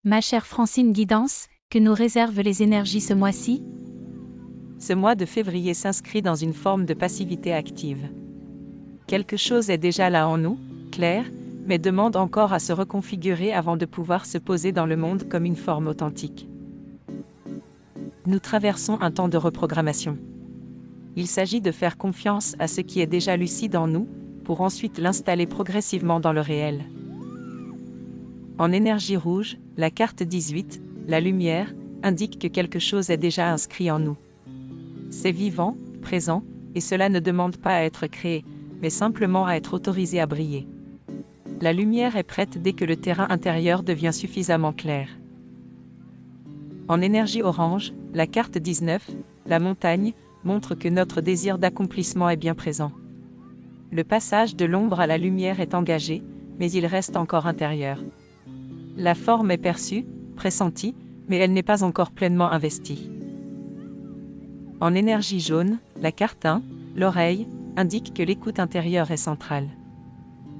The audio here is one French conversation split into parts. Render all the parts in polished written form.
Ma chère Francine Guidance, que nous réservent les énergies ce mois-ci? Ce mois de février s'inscrit dans une forme de passivité active. Quelque chose est déjà là en nous, clair, mais demande encore à se reconfigurer avant de pouvoir se poser dans le monde comme une forme authentique. Nous traversons un temps de reprogrammation. Il s'agit de faire confiance à ce qui est déjà lucide en nous, pour ensuite l'installer progressivement dans le réel. En énergie rouge, la carte 18, la lumière, indique que quelque chose est déjà inscrit en nous. C'est vivant, présent, et cela ne demande pas à être créé, mais simplement à être autorisé à briller. La lumière est prête dès que le terrain intérieur devient suffisamment clair. En énergie orange, la carte 19, la montagne, montre que notre désir d'accomplissement est bien présent. Le passage de l'ombre à la lumière est engagé, mais il reste encore intérieur. La forme est perçue, pressentie, mais elle n'est pas encore pleinement investie. En énergie jaune, la carte 1, l'oreille, indique que l'écoute intérieure est centrale.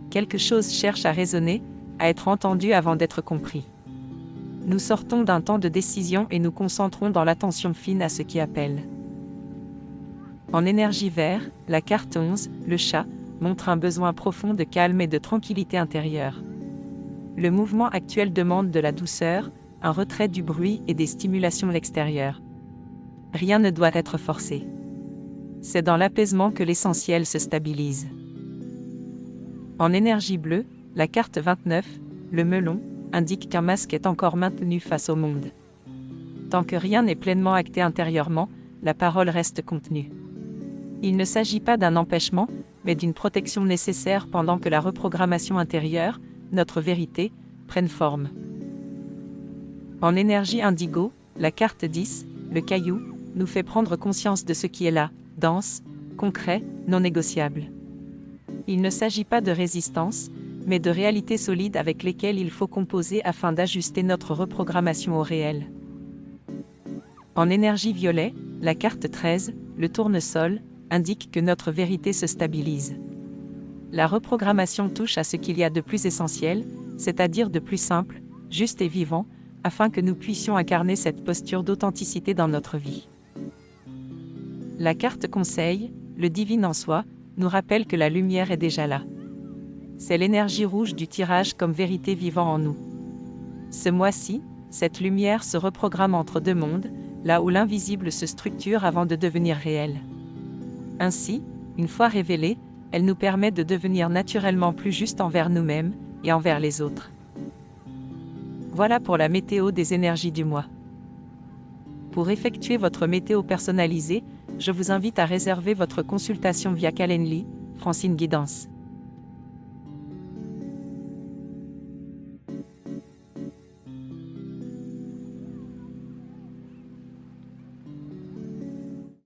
Quelque chose cherche à résonner, à être entendu avant d'être compris. Nous sortons d'un temps de décision et nous concentrons dans l'attention fine à ce qui appelle. En énergie vert, la carte 11, le chat, montre un besoin profond de calme et de tranquillité intérieure. Le mouvement actuel demande de la douceur, un retrait du bruit et des stimulations extérieures. Rien ne doit être forcé. C'est dans l'apaisement que l'essentiel se stabilise. En énergie bleue, la carte 29, le melon, indique qu'un masque est encore maintenu face au monde. Tant que rien n'est pleinement acté intérieurement, la parole reste contenue. Il ne s'agit pas d'un empêchement, mais d'une protection nécessaire pendant que la reprogrammation intérieure, notre vérité, prenne forme. En énergie indigo, la carte 10, le caillou, nous fait prendre conscience de ce qui est là, dense, concret, non négociable. Il ne s'agit pas de résistance, mais de réalités solides avec lesquelles il faut composer afin d'ajuster notre reprogrammation au réel. En énergie violet, la carte 13, le tournesol, indique que notre vérité se stabilise. La reprogrammation touche à ce qu'il y a de plus essentiel, c'est-à-dire de plus simple, juste et vivant, afin que nous puissions incarner cette posture d'authenticité dans notre vie. La carte conseil, le divin en soi, nous rappelle que la lumière est déjà là. C'est l'énergie rouge du tirage comme vérité vivant en nous. Ce mois-ci, cette lumière se reprogramme entre deux mondes, là où l'invisible se structure avant de devenir réel. Ainsi, une fois révélée, elle nous permet de devenir naturellement plus juste envers nous-mêmes et envers les autres. Voilà pour la météo des énergies du mois. Pour effectuer votre météo personnalisée, je vous invite à réserver votre consultation via Calendly, Francine Guidance.